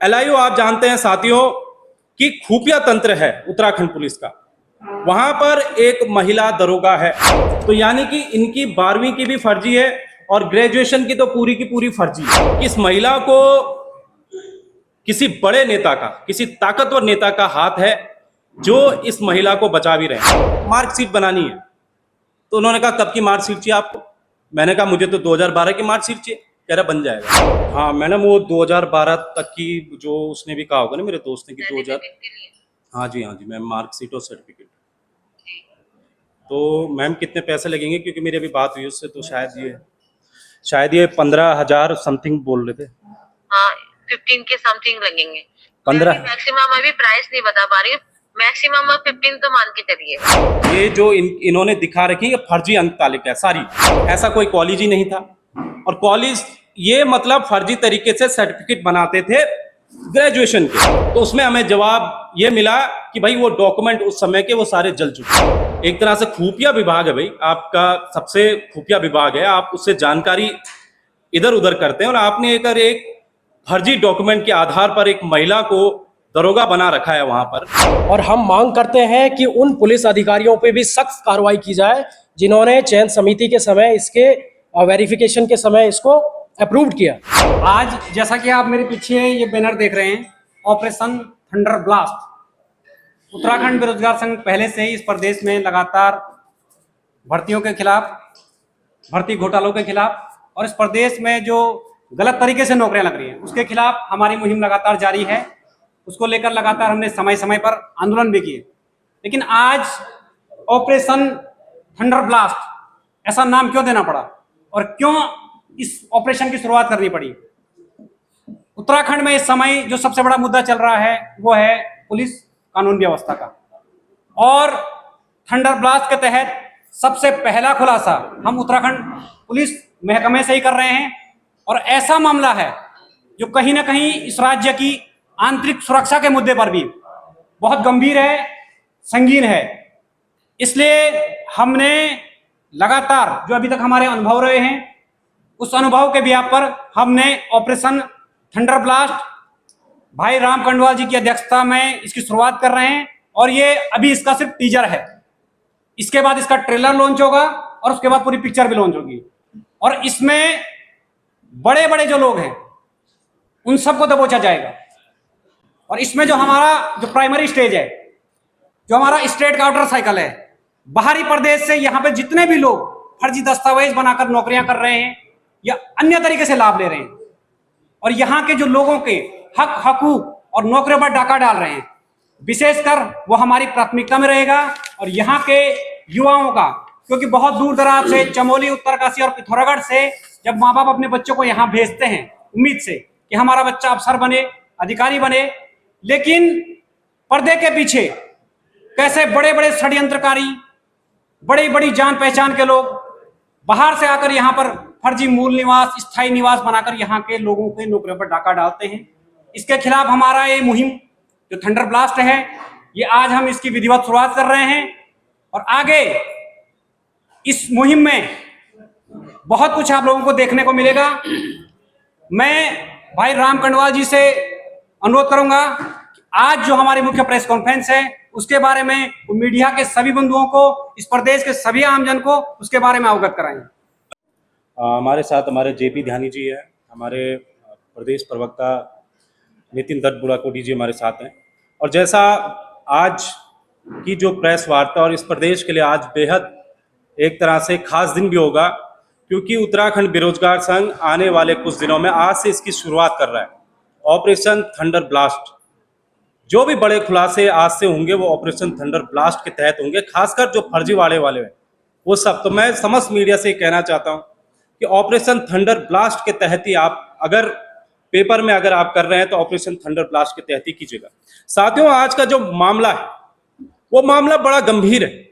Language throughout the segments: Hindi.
एलआईयू आप जानते हैं साथियों कि खुफिया तंत्र है उत्तराखंड पुलिस का। वहां पर एक महिला दरोगा है, तो यानी कि इनकी 12वीं की भी फर्जी है और ग्रेजुएशन की तो पूरी की पूरी फर्जी है। इस महिला को किसी बड़े नेता का, किसी ताकतवर नेता का हाथ है जो इस महिला को बचा भी रहे हैं। मार्कशीट बनानी है, तो उन्होंने कहा कब की मार्कशीट चाहिए आपको? मैंने कहा मुझे तो 2012 की मार्कशीट चाहिए। कह रहा बन जाएगा। हाँ मैडम, वो 2012 तक की जो उसने भी कहा होगा ना मेरे दोस्त ने कि 2000। हाँ जी मैम, मार्कशीट और सर्टिफिकेट। तो मैम कितने पैसे लगेंगे? क्योंकि मेरी अभी बात हुई उससे, तो शायद ये 15,000 समथिंग बोल रहे थे। हाँ 15 के समथिंग लगेंगे। 15 मैक्सिमम अभी प्राइस नहीं बता पा रही हूँ, मैक्सिमम 15 तो मान के चलिए। ये जो इन्होंने दिखा रखी है फर्जी अंक तालिका है सारी। ऐसा कोई कॉलेज ही नहीं था, और कॉलेज ये मतलब फर्जी तरीके से सर्टिफिकेट बनाते थे ग्रेजुएशन के। तो उसमें हमें जवाब ये मिला कि भाई वो डॉक्यूमेंट उस समय के वो सारे जल चुके। एक तरह से खुफिया विभाग है भाई, आपका सबसे खुफिया विभाग है। आप उससे जानकारी इधर उधर करते हैं, और आपने एक फर्जी डॉक्यूमेंट के आधार पर एक महिला को दरोगा बना रखा है वहां पर। और हम मांग करते हैं कि उन पुलिस अधिकारियों पे भी सख्त कार्रवाई की जाए जिन्होंने चयन समिति के समय इसके वेरिफिकेशन के समय इसको अप्रूव किया। आज जैसा कि आप मेरे पीछे ये बैनर देख रहे हैं, ऑपरेशन थंडर ब्लास्ट। उत्तराखंड बेरोजगार संघ पहले से ही इस प्रदेश में लगातार भर्तियों के खिलाफ, भर्ती घोटालों के खिलाफ और इस प्रदेश में जो गलत तरीके से नौकरियां लग रही हैं उसके खिलाफ हमारी मुहिम लगातार जारी है। उसको लेकर लगातार हमने समय समय पर आंदोलन भी किए, लेकिन आज ऑपरेशन थंडर ब्लास्ट ऐसा नाम क्यों देना पड़ा और क्यों इस ऑपरेशन की शुरुआत करनी पड़ी? उत्तराखंड में इस समय जो सबसे बड़ा मुद्दा चल रहा है वो है पुलिस कानून व्यवस्था का, और थंडर ब्लास्ट के तहत सबसे पहला खुलासा हम उत्तराखंड पुलिस महकमे से ही कर रहे हैं। और ऐसा मामला है जो कहीं ना कहीं इस राज्य की आंतरिक सुरक्षा के मुद्दे पर भी बहुत गंभीर है, संगीन है। इसलिए हमने लगातार जो अभी तक हमारे अनुभव रहे हैं उस अनुभव के बिहाफ पर हमने ऑपरेशन थंडर ब्लास्ट भाई राम कंडवाल जी की अध्यक्षता में इसकी शुरुआत कर रहे हैं। और ये अभी इसका सिर्फ टीजर है, इसके बाद इसका ट्रेलर लॉन्च होगा और उसके बाद पूरी पिक्चर भी लॉन्च होगी। और इसमें बड़े बड़े जो लोग हैं उन सबको दबोचा जाएगा। और इसमें जो हमारा जो प्राइमरी स्टेज है, जो हमारा स्टेट का आउटर साइकिल है, बाहरी प्रदेश से यहाँ पे जितने भी लोग फर्जी दस्तावेज बनाकर नौकरियां कर रहे हैं या अन्य तरीके से लाभ ले रहे हैं और यहाँ के जो लोगों के हक हकूक और नौकरियों पर डाका डाल रहे हैं, विशेषकर वो हमारी प्राथमिकता में रहेगा। और यहाँ के युवाओं का, क्योंकि बहुत दूर दराज से चमोली, उत्तरकाशी और पिथौरागढ़ से जब माँ बाप अपने बच्चों को यहाँ भेजते हैं उम्मीद से कि हमारा बच्चा अफसर बने, अधिकारी बने, लेकिन पर्दे के पीछे कैसे बड़े बड़े षड्यंत्रकारी, बड़ी बड़ी जान पहचान के लोग बाहर से आकर यहाँ पर फर्जी मूल निवास, स्थायी निवास बनाकर यहाँ के लोगों के नौकरियों पर डाका डालते हैं। इसके खिलाफ हमारा ये मुहिम जो थंडर ब्लास्ट है, ये आज हम इसकी विधिवत शुरुआत कर रहे हैं। और आगे इस मुहिम में बहुत कुछ आप लोगों को देखने को मिलेगा। मैं भाई राम कंडवाल जी से अनुरोध करूंगा कि आज जो हमारी मुख्य प्रेस कॉन्फ्रेंस है उसके बारे में मीडिया के सभी बंधुओं को, इस प्रदेश के सभी आमजन को उसके बारे में अवगत कराएंगे। हमारे साथ हमारे जेपी ध्यानी जी है, हमारे प्रदेश प्रवक्ता नितिन दत्त बुढ़ाकोटी जी हमारे साथ हैं। और जैसा आज की जो प्रेस वार्ता और इस प्रदेश के लिए आज बेहद एक तरह से खास दिन भी होगा, क्योंकि उत्तराखंड बेरोजगार संघ आने वाले कुछ दिनों में आज से इसकी शुरुआत कर रहा है, ऑपरेशन थंडर ब्लास्ट। जो भी बड़े खुलासे आज से होंगे वो ऑपरेशन थंडर ब्लास्ट के तहत होंगे, खासकर जो फर्जीवाड़े वाले हैं वो सब। तो मैं समस्त मीडिया से कहना चाहता हूं कि ऑपरेशन थंडर ब्लास्ट के तहत ही आप अगर पेपर में अगर आप कर रहे हैं तो ऑपरेशन थंडर ब्लास्ट के तहत ही कीजिएगा। साथियों, आज का जो मामला है वो मामला बड़ा गंभीर है,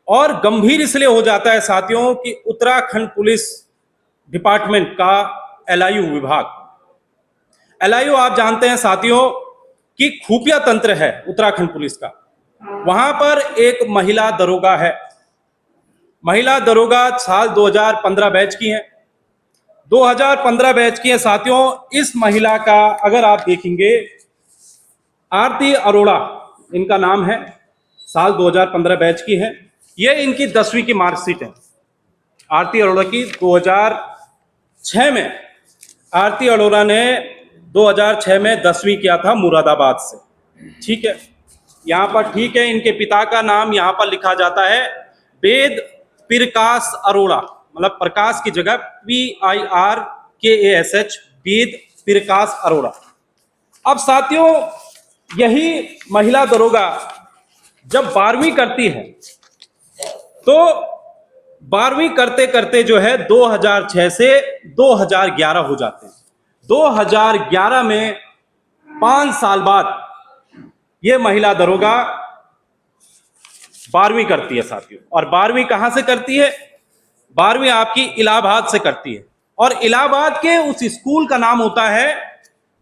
और गंभीर इसलिए हो जाता है साथियों कि उत्तराखंड पुलिस डिपार्टमेंट का एलआईयू विभाग, एलआईयू आप जानते हैं साथियों कि खुफिया तंत्र है उत्तराखंड पुलिस का। वहां पर एक महिला दरोगा है, महिला दरोगा साल 2015 बैच की हैं, 2015 बैच की है साथियों। इस महिला का अगर आप देखेंगे, आरती अरोड़ा इनका नाम है, साल 2015 बैच की है। ये इनकी 10वीं की मार्कशीट है आरती अरोड़ा की। 2006 में आरती अरोड़ा ने 2006 में 10वीं किया था मुरादाबाद से, ठीक है। यहाँ पर ठीक है, इनके पिता का नाम यहाँ पर लिखा जाता है वेद प्रकाश अरोड़ा, मतलब प्रकाश की जगह PIRKASH, वेद प्रकाश अरोड़ा। अब साथियों, यही महिला दरोगा जब 12वीं करती है तो 12वीं करते करते जो है 2006 से 2011 हो जाते हैं। 2011 में 5 साल बाद ये महिला दरोगा 12वीं करती है साथियों। और 12वीं कहां से करती है? 12वीं आपकी इलाहाबाद से करती है। और इलाहाबाद के उस स्कूल का नाम होता है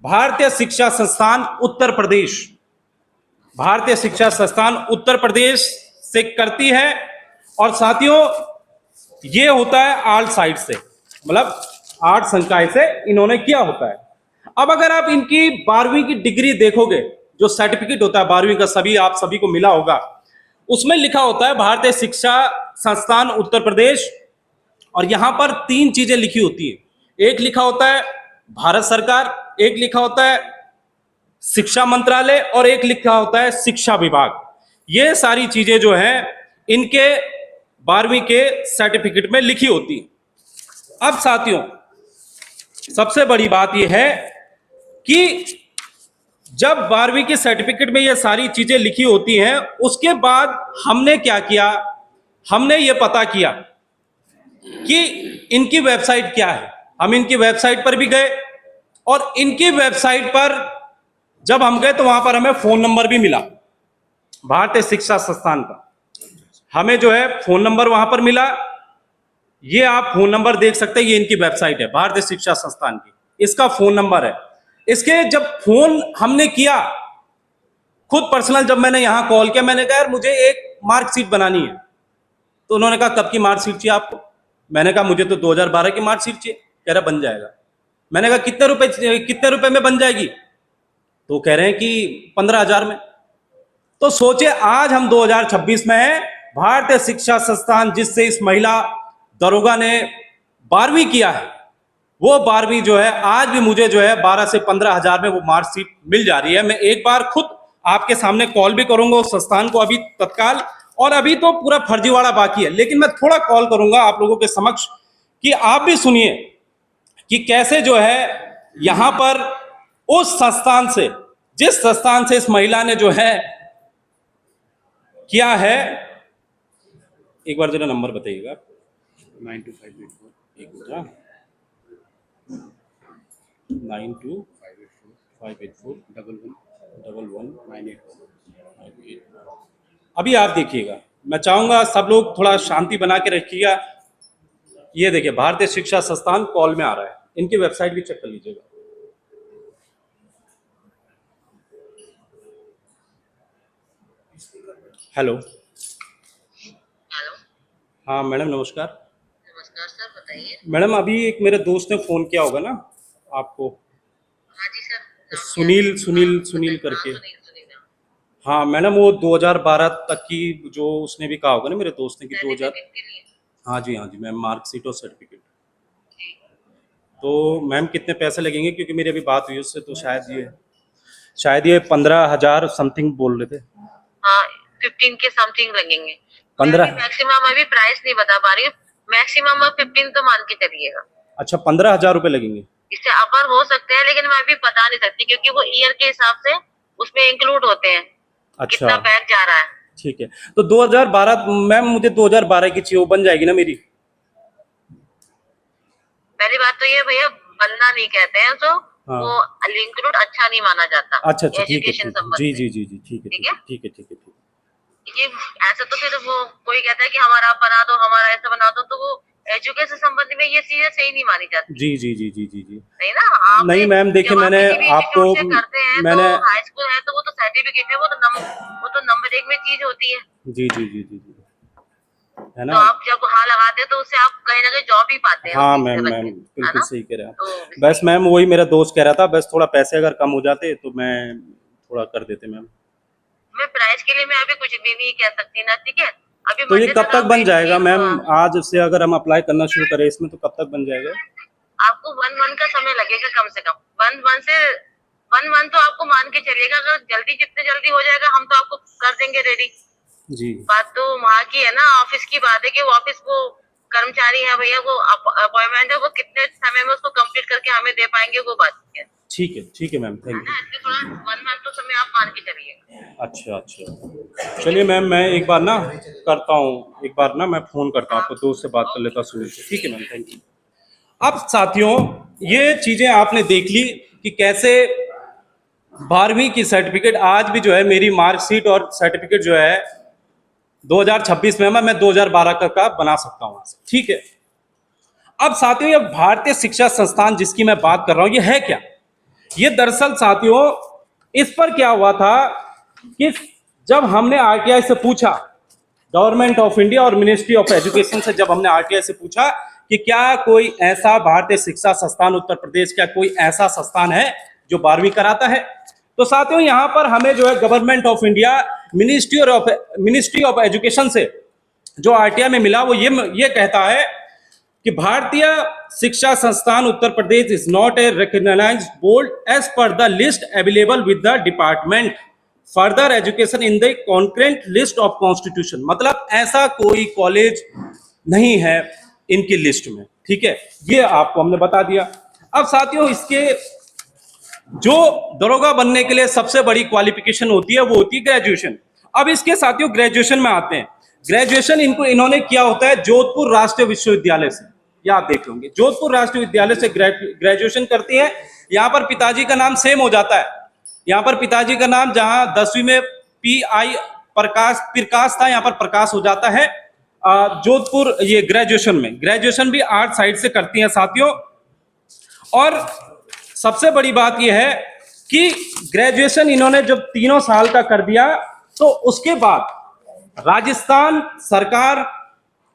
भारतीय शिक्षा संस्थान उत्तर प्रदेश। भारतीय शिक्षा संस्थान उत्तर प्रदेश से करती है। और साथियों, ये होता है आर्ट साइड से, मतलब आर्ट संकाय से इन्होंने किया होता है। अब अगर आप इनकी 12वीं की डिग्री देखोगे, जो सर्टिफिकेट होता है 12वीं का, आप सभी को मिला होगा, उसमें लिखा होता है भारतीय शिक्षा संस्थान उत्तर प्रदेश। और यहां पर 3 चीजें लिखी होती है। एक लिखा होता है भारत सरकार, एक लिखा होता है शिक्षा मंत्रालय, और एक लिखा होता है शिक्षा विभाग। ये सारी चीजें जो हैं इनके 12वीं के सर्टिफिकेट में लिखी होती है। अब साथियों, सबसे बड़ी बात यह है कि जब 12वीं के सर्टिफिकेट में ये सारी चीजें लिखी होती हैं, उसके बाद हमने क्या किया, हमने ये पता किया कि इनकी वेबसाइट क्या है। हम इनकी वेबसाइट पर भी गए, और इनकी वेबसाइट पर जब हम गए तो वहां पर हमें फोन नंबर भी मिला भारतीय शिक्षा संस्थान का। हमें जो है फोन नंबर वहां पर मिला। ये आप फोन नंबर देख सकते हैं, ये इनकी वेबसाइट है भारतीय शिक्षा संस्थान की, इसका फोन नंबर है। इसके जब फोन हमने किया खुद पर्सनल, जब मैंने यहां कॉल किया, मैंने कहा यार मुझे एक मार्कशीट बनानी है। तो उन्होंने कहा कब की मार्कशीट चाहिए आपको? मैंने कहा मुझे तो 2012 की मार्कशीट चाहिए। कह रहा बन जाएगा। मैंने कहा कितने रुपए में बन जाएगी? तो कह रहे हैं कि 15,000 में। तो सोचे आज हम 2026 में हैं, भारतीय शिक्षा संस्थान जिससे इस महिला दरोगा ने 12वीं किया है, वो 12वीं जो है आज भी मुझे जो है 12 से 15,000 में वो मार्कशीट मिल जा रही है। मैं एक बार खुद आपके सामने कॉल भी करूंगा उस संस्थान को अभी तत्काल, और अभी तो पूरा फर्जीवाड़ा बाकी है, लेकिन मैं थोड़ा कॉल करूंगा आप लोगों के समक्ष कि आप भी सुनिए कि कैसे जो है यहां पर उस संस्थान से, जिस संस्थान से इस महिला ने जो है किया है। एक बार जरा नंबर बताइएगा। 92584 92584 अभी आप देखिएगा। मैं चाहूंगा सब लोग थोड़ा शांति बना के रखिएगा। ये देखिए भारतीय शिक्षा संस्थान कॉल में आ रहा है, इनकी वेबसाइट भी चेक कर लीजिएगा। हेलो। हेलो। हाँ मैडम नमस्कार। नमस्कार सर, बताइए। मैडम अभी एक मेरे दोस्त ने फोन किया होगा ना आपको, हाँ जी सर, नाम क्या है? सुनील सुनील हाँ, सुनील बताइए। करके। हाँ, सुनील नाम। हाँ मैडम, वो 2012 तक की जो उसने भी कहा होगा ना मेरे दोस्त ने कि 2000। सर्टिफिकेट के लिए। हाँ जी मैम, मार्कशीट और सर्टिफिकेट। जी। तो मैम कितने पैसे लगेंगे? क्योंकि मेरी अभी बात हुई उससे, तो शायद ये 15,000 समथिंग बोल रहे थे। हाँ, 15 के समथिंग लगेंगे। 15। मैक्सिमम अभी प्राइस नहीं बता पा रही हूँ। मैक्सिमम 15 तो मान के चलिएगा। अच्छा 15,000 रुपये लगेंगे। इससे अपर हो सकते हैं, लेकिन मैं अभी बता नहीं सकती क्योंकि वो ईयर के हिसाब से उसमें इंक्लूड होते हैं। कितना अच्छा बैग जा रहा है। ठीक है। तो 2012 मैम, मुझे 2012 की चाहिए, वो बन जाएगी ना मेरी? पहली बात तो ये भैया, बनना नहीं कहते हैं तो हाँ। वो इंक्लूड अच्छा नहीं माना जाता। अच्छा ठीक है, एजुकेशन संबंध जी में। जी जी जी ठीक है ठीक है? ठीक है ठीक है। ये ऐसा तो फिर वो कोई कहता है कि हमारा आप बना दो, हमारा ऐसा बना दो, तो वो एजुकेशन संबंधी में ये चीजें सही नहीं मानी जाती। जी जी जी जी जी जी नहीं ना। आप नहीं मैम, देखिए जब आप मैंने किसी भी आपको इंस्टीट्यूट से करते हैं मैंने तो हाई स्कूल है तो वो तो सर्टिफिकेट है, वो तो नंबर 1 में चीज होती है। जी जी जी जी जी है तो ना। आप जब हाँ लगाते हैं तो उससे आप कहीं ना कहीं जॉब भी पाते हैं हाँ उस चीज मैम से मैम बच के, है बिल्कुल ना। सही कह रहे हैं तो आप। बस मैम वही मेरा दोस्त कह रहा था, बस थोड़ा पैसे अगर कम हो जाते तो मैं थोड़ा कर देते मैम। मैं प्राइस के लिए मैं अभी कुछ भी नहीं कह सकती ना, ठीक है। अभी तो ये मंडे कब तक तक आप बन वेट जाएगा कीजिए, मैम? आज से अगर हम अप्लाई करना शुरू करें इसमें तो कब तक बन जाएगा? आपको 1 मंथ का समय लगेगा कम से कम। 1 मंथ तो आपको मान के चलिएगा, अगर जल्दी जितने जल्दी हो जाएगा हम तो आपको कर देंगे रेडी। जी बात तो वहाँ की है ना, ऑफिस की बात है कि वो ऑफिस वो कर्मचारी है भैया, वो अपॉइंटमेंट है, वो कितने समय में उसको कंप्लीट करके हमें दे पाएंगे, वो बात है ठीक है मैम, है थैंक ना। यू। इसलिए थोड़ा 1 मंथ तो समय आप मान के चलिए। अच्छा अच्छा, चलिए मैम मैं एक बार ना करता हूँ, एक बार ना मैं फ़ोन करता हूँ आपको, दोस्त से बात कर लेता हूँ सुनील से। ठीक है मैम, थैंक यू। अब साथियों ये चीज़ें आपने देख ली कि कैसे 12वीं की सर्टिफिकेट आज भी जो है मेरी मार्कशीट और सर्टिफिकेट जो है 2026 में मैं 2012 का बना सकता हूँ। ठीक है। अब साथियों ये भारतीय शिक्षा संस्थान जिसकी मैं बात कर रहा हूँ ये है क्या? ये दरअसल साथियों इस पर क्या हुआ था कि जब हमने आरटीआई से पूछा, गवर्नमेंट ऑफ इंडिया और मिनिस्ट्री ऑफ एजुकेशन से जब हमने आरटीआई से पूछा कि क्या कोई ऐसा भारतीय शिक्षा संस्थान उत्तर प्रदेश, क्या कोई ऐसा संस्थान है जो 12वीं कराता है, तो साथियों यहां पर हमें जो है government of India ministry of education से जो आरटीआई में मिला वो ये कहता है कि Bharatiya Shiksha Sansthan Uttar Pradesh is not a recognised board as per the list available with the department further education in the concurrent list of constitution. मतलब ऐसा कोई कॉलेज नहीं है इनकी लिस्ट में। ठीक है, ये आपको हमने बता दिया। अब साथियों इसके जो दरोगा बनने के लिए सबसे बड़ी क्वालिफिकेशन होती है वो होती है ग्रेजुएशन। अब इसके साथियों ग्रेजुएशन में आते हैं। ग्रेजुएशन इन्होंने किया होता है जोधपुर राष्ट्रीय विश्वविद्यालय से, या आप देख लोगे जोधपुर राष्ट्रीय विद्यालय से ग्रेजुएशन करती है। यहाँ पर पिताजी का नाम सेम हो जाता है, यहाँ पर पिताजी का नाम जहां 10वीं में PI प्रकाश था, यहाँ पर प्रकाश हो जाता है। जोधपुर ये ग्रेजुएशन भी आर्ट साइड से करती हैं साथियों। और सबसे बड़ी बात यह है कि ग्रेजुएशन इन्होंने जब 3 साल का कर दिया तो उसके बाद राजस्थान सरकार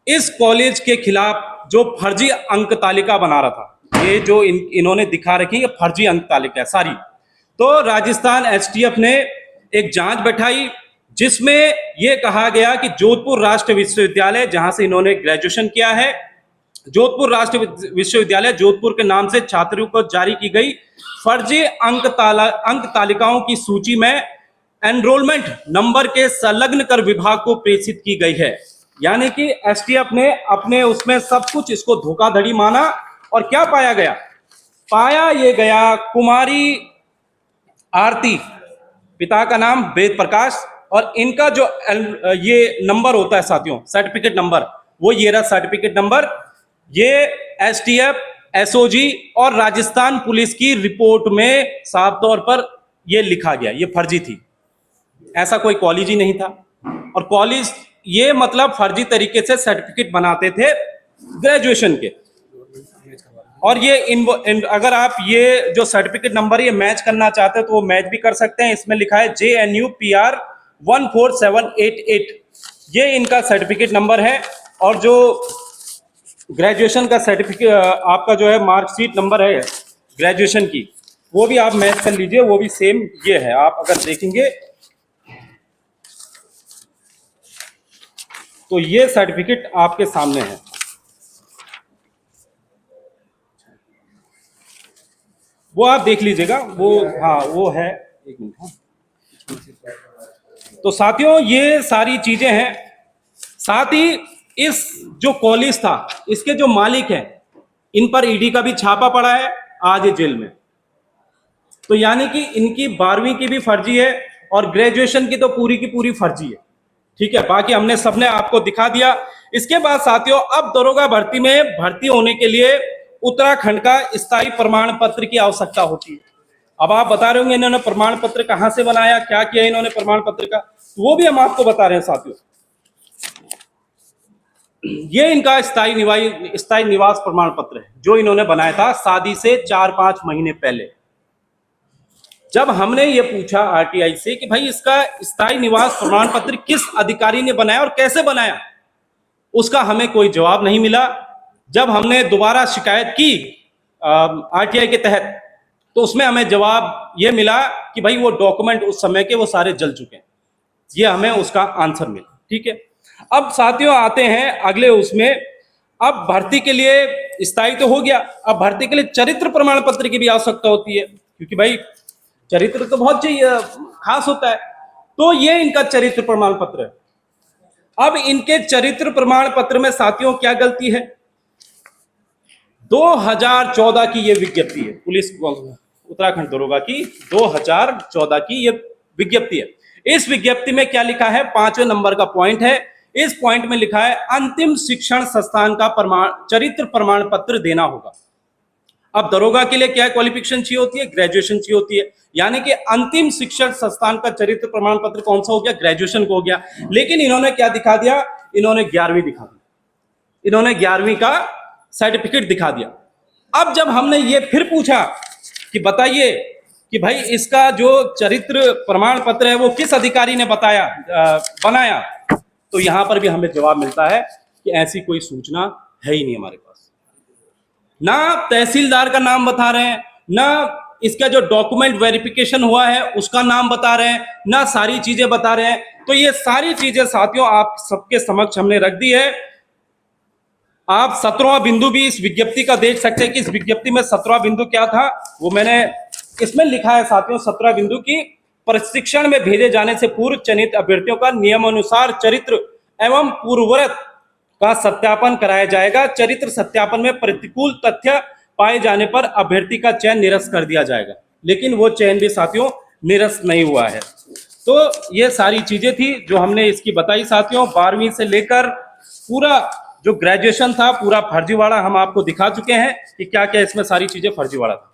इस कॉलेज के खिलाफ जो फर्जी अंक तालिका बना रहा था, ये जो इन्होंने दिखा रखी है फर्जी अंक तालिका है सारी, तो राजस्थान STF ने एक जांच बैठाई जिसमें यह कहा गया कि जोधपुर राष्ट्रीय विश्वविद्यालय जहां से इन्होंने ग्रेजुएशन किया है, जोधपुर राष्ट्रीय विश्वविद्यालय जोधपुर के नाम से छात्रों को जारी की गई फर्जी अंक तालिकाओं की सूची में एनरोलमेंट नंबर के संलग्न कर विभाग को प्रेषित की गई है। यानी कि STF ने अपने उसमें सब कुछ इसको धोखाधड़ी माना। और क्या पाया गया? पाया ये गया कुमारी आरती, पिता का नाम वेद प्रकाश, और इनका जो ये नंबर होता है साथियों सर्टिफिकेट नंबर, वो ये रहा सर्टिफिकेट नंबर। ये STF SOG और राजस्थान पुलिस की रिपोर्ट में साफ तौर पर ये लिखा गया, ये फर्जी थी, ऐसा कोई कॉलेज ही नहीं था। और कॉलेज ये मतलब फर्जी तरीके से सर्टिफिकेट बनाते थे ग्रेजुएशन के। और ये अगर आप ये जो सर्टिफिकेट नंबर ये मैच करना चाहते हैं तो वो मैच भी कर सकते हैं। इसमें लिखा है JNU PR 14788, ये इनका सर्टिफिकेट नंबर है। और जो ग्रेजुएशन का सर्टिफिकेट आपका जो है मार्कशीट नंबर है ग्रेजुएशन की, वो भी आप मैच कर लीजिए, वो भी सेम ये है। आप अगर देखेंगे तो ये सर्टिफिकेट आपके सामने है, वो आप देख लीजिएगा। वो हाँ वो है, एक मिनट। हाँ तो साथियों ये सारी चीजें हैं। साथ ही इस जो कॉलेज था इसके जो मालिक हैं इन पर ED का भी छापा पड़ा है, आज ये जेल में। तो यानी कि इनकी 12वीं की भी फर्जी है और ग्रेजुएशन की तो पूरी की पूरी फर्जी है। ठीक है, बाकी हमने सबने आपको दिखा दिया। इसके बाद साथियों अब दरोगा भर्ती में भर्ती होने के लिए उत्तराखंड का स्थायी प्रमाण पत्र की आवश्यकता होती है। अब आप बता रहे होंगे इन्होंने प्रमाण पत्र कहां से बनाया, क्या किया इन्होंने प्रमाण पत्र का, तो वो भी हम आपको बता रहे हैं साथियों। ये इनका स्थायी निवास प्रमाण पत्र है जो इन्होंने बनाया था शादी से 4-5 महीने पहले। जब हमने ये पूछा RTI से कि भाई इसका स्थायी निवास प्रमाण पत्र किस अधिकारी ने बनाया और कैसे बनाया, उसका हमें कोई जवाब नहीं मिला। जब हमने दोबारा शिकायत की आरटीआई के तहत, तो उसमें हमें जवाब ये मिला कि भाई वो डॉक्यूमेंट उस समय के वो सारे जल चुके हैं। ये हमें उसका आंसर मिला। ठीक है, अब साथियों आते हैं अगले उसमें। अब भर्ती के लिए स्थायी तो हो गया, अब भर्ती के लिए चरित्र प्रमाण पत्र की भी आवश्यकता होती है, क्योंकि भाई चरित्र तो बहुत चाहिए, खास होता है। तो ये इनका चरित्र प्रमाण पत्र है। अब इनके चरित्र प्रमाण पत्र में साथियों क्या गलती है? 2014 की ये विज्ञप्ति है, पुलिस उत्तराखंड दरोगा की 2014 की ये विज्ञप्ति है। इस विज्ञप्ति में क्या लिखा है? 5वें नंबर का पॉइंट है। इस पॉइंट में लिखा है अंतिम शिक्षण संस्थान का चरित्र प्रमाण पत्र देना होगा। अब दरोगा के लिए क्या क्वालिफिकेशन चाहिए होती है? ग्रेजुएशन चाहिए होती है। यानी कि अंतिम शिक्षण संस्थान का चरित्र प्रमाण पत्र कौन सा हो गया? ग्रेजुएशन को हो गया। लेकिन इन्होंने क्या दिखा दिया? इन्होंने 11वीं दिखा दी, इन्होंने 11वीं का सर्टिफिकेट दिखा दिया। अब जब हमने ये फिर पूछा कि बताइए कि भाई इसका जो चरित्र प्रमाण पत्र है वो किस अधिकारी ने बनाया, तो यहां पर भी हमें जवाब मिलता है कि ऐसी कोई सूचना है ही नहीं हमारे पास। ना तहसीलदार का नाम बता रहे हैं, ना इसका जो डॉक्यूमेंट वेरिफिकेशन हुआ है उसका नाम बता रहे हैं, ना सारी चीजें बता रहे हैं। तो ये सारी चीजें साथियों आप सबके समक्ष हमने रख दी है। आप 17वां बिंदु भी इस विज्ञप्ति का देख सकते हैं कि इस विज्ञप्ति में 17वां बिंदु क्या था, वो मैंने इसमें लिखा है साथियों। 17वां बिंदु की प्रशिक्षण में भेजे जाने से पूर्व चयनित अभ्यर्थियों का नियमानुसार चरित्र एवं पूर्वव्रत का सत्यापन कराया जाएगा। चरित्र सत्यापन में प्रतिकूल तथ्य पाए जाने पर अभ्यर्थी का चयन निरस्त कर दिया जाएगा। लेकिन वो चयन भी साथियों निरस्त नहीं हुआ है। तो ये सारी चीजें थी जो हमने इसकी बताई साथियों। 12वीं से लेकर पूरा जो ग्रेजुएशन था पूरा फर्जीवाड़ा हम आपको दिखा चुके हैं कि क्या क्या इसमें सारी चीजें फर्जीवाड़ा था।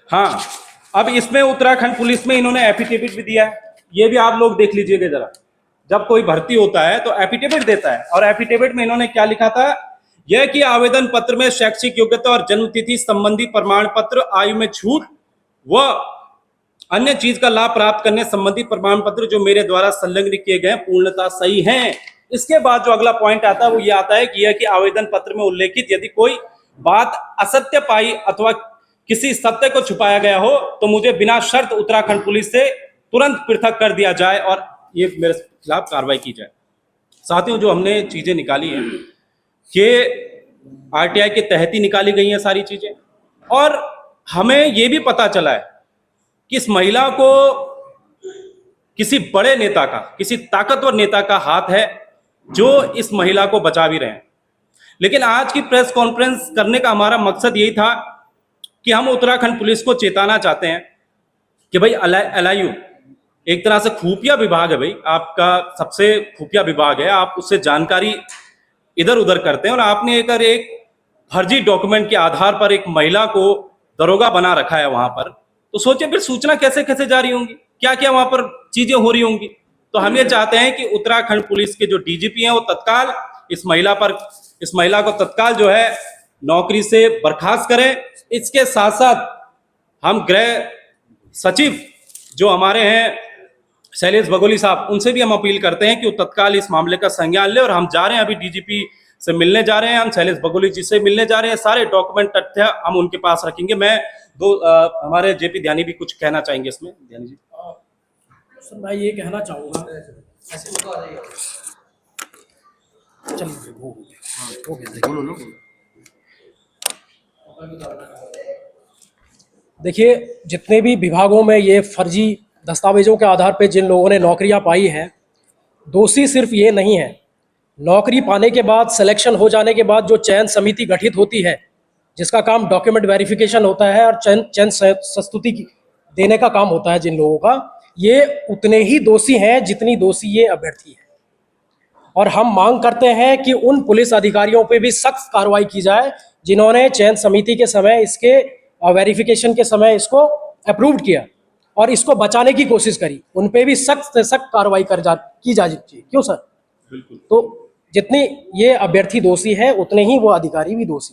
हाँ, अब इसमें उत्तराखंड पुलिस में इन्होंने एफिडेविट भी दिया है, ये भी आप लोग देख लीजिएगा जरा। जब कोई भर्ती होता है तो एफिडेविट देता है, और एफिडेविट में इन्होंने क्या लिखा था? यह कि आवेदन पत्र में शैक्षिक योग्यता और जन्म तिथि संबंधी प्रमाण पत्र, आयु में छूट व अन्य चीज का लाभ प्राप्त करने संबंधी प्रमाण पत्र जो मेरे द्वारा संलग्न किए गए पूर्णतः सही हैं। इसके बाद जो अगला पॉइंट आता है वो ये आता है कि यह कि आवेदन पत्र में उल्लेखित यदि कोई बात असत्य पाई अथवा किसी सत्य को छुपाया गया हो तो मुझे बिना शर्त उत्तराखंड पुलिस से तुरंत पृथक कर दिया जाए और ये मेरे खिलाफ कार्रवाई की जाए। साथियों, जो हमने चीजें निकाली हैं कि आरटीआई के तहत ही निकाली गई हैं सारी चीजें, और हमें ये भी पता चला है कि इस महिला को किसी बड़े नेता का, किसी ताकतवर नेता का हाथ है जो इस महिला को बचा भी रहे हैं। लेकिन आज की प्रेस कॉन्फ्रेंस करने का हमारा मकसद यही था कि हम उत्तराखंड पुलिस को चेताना चाहते हैं कि भाई एलआईयू एक तरह से खुफिया विभाग है, भाई आपका सबसे खुफिया विभाग है। आप उससे जानकारी इधर उधर करते हैं और आपने एक फर्जी डॉक्यूमेंट के आधार पर एक महिला को दरोगा बना रखा है वहां पर। तो सोचिए फिर सूचना कैसे कैसे जारी होंगी, क्या क्या वहां पर चीजें हो रही होंगी। तो हम ये चाहते हैं कि उत्तराखंड पुलिस के जो डीजीपी हैं वो तत्काल इस महिला को तत्काल जो है नौकरी से बर्खास्त करें। इसके साथ साथ हम गृह सचिव जो हमारे हैं शैलेश बगोली साहब, उनसे भी हम अपील करते हैं कि वो तत्काल इस मामले का संज्ञान ले। और हम जा रहे हैं, अभी डीजीपी से मिलने जा रहे हैं, हम शैलेश बगोली जी से मिलने जा रहे हैं। सारे डॉक्यूमेंट तथ्य हम उनके पास रखेंगे। मैं हमारे जेपी ध्यानी भी कुछ कहना चाहेंगे इसमें। ध्यानी जी। सर, मैं ये कहना चाहूँगा, देखिए, जितने भी विभागों में ये फर्जी दस्तावेजों के आधार पर जिन लोगों ने नौकरियां पाई हैं, दोषी सिर्फ ये नहीं है। नौकरी पाने के बाद, सिलेक्शन हो जाने के बाद जो चयन समिति गठित होती है, जिसका काम डॉक्यूमेंट वेरिफिकेशन होता है और चयन संस्तुति देने का काम होता है जिन लोगों का, ये उतने ही दोषी हैं जितनी दोषी ये अभ्यर्थी है। और हम मांग करते हैं कि उन पुलिस अधिकारियों पे भी सख्त कार्रवाई की जाए जिन्होंने चयन समिति के समय, इसके वेरिफिकेशन के समय इसको अप्रूव किया और इसको बचाने की कोशिश करी। उन पे भी सख्त से सख्त कार्रवाई की जानी चाहिए। क्यों सर? बिल्कुल। तो जितनी ये अभ्यर्थी दोषी है उतने ही वो अधिकारी भी दोषी हैं।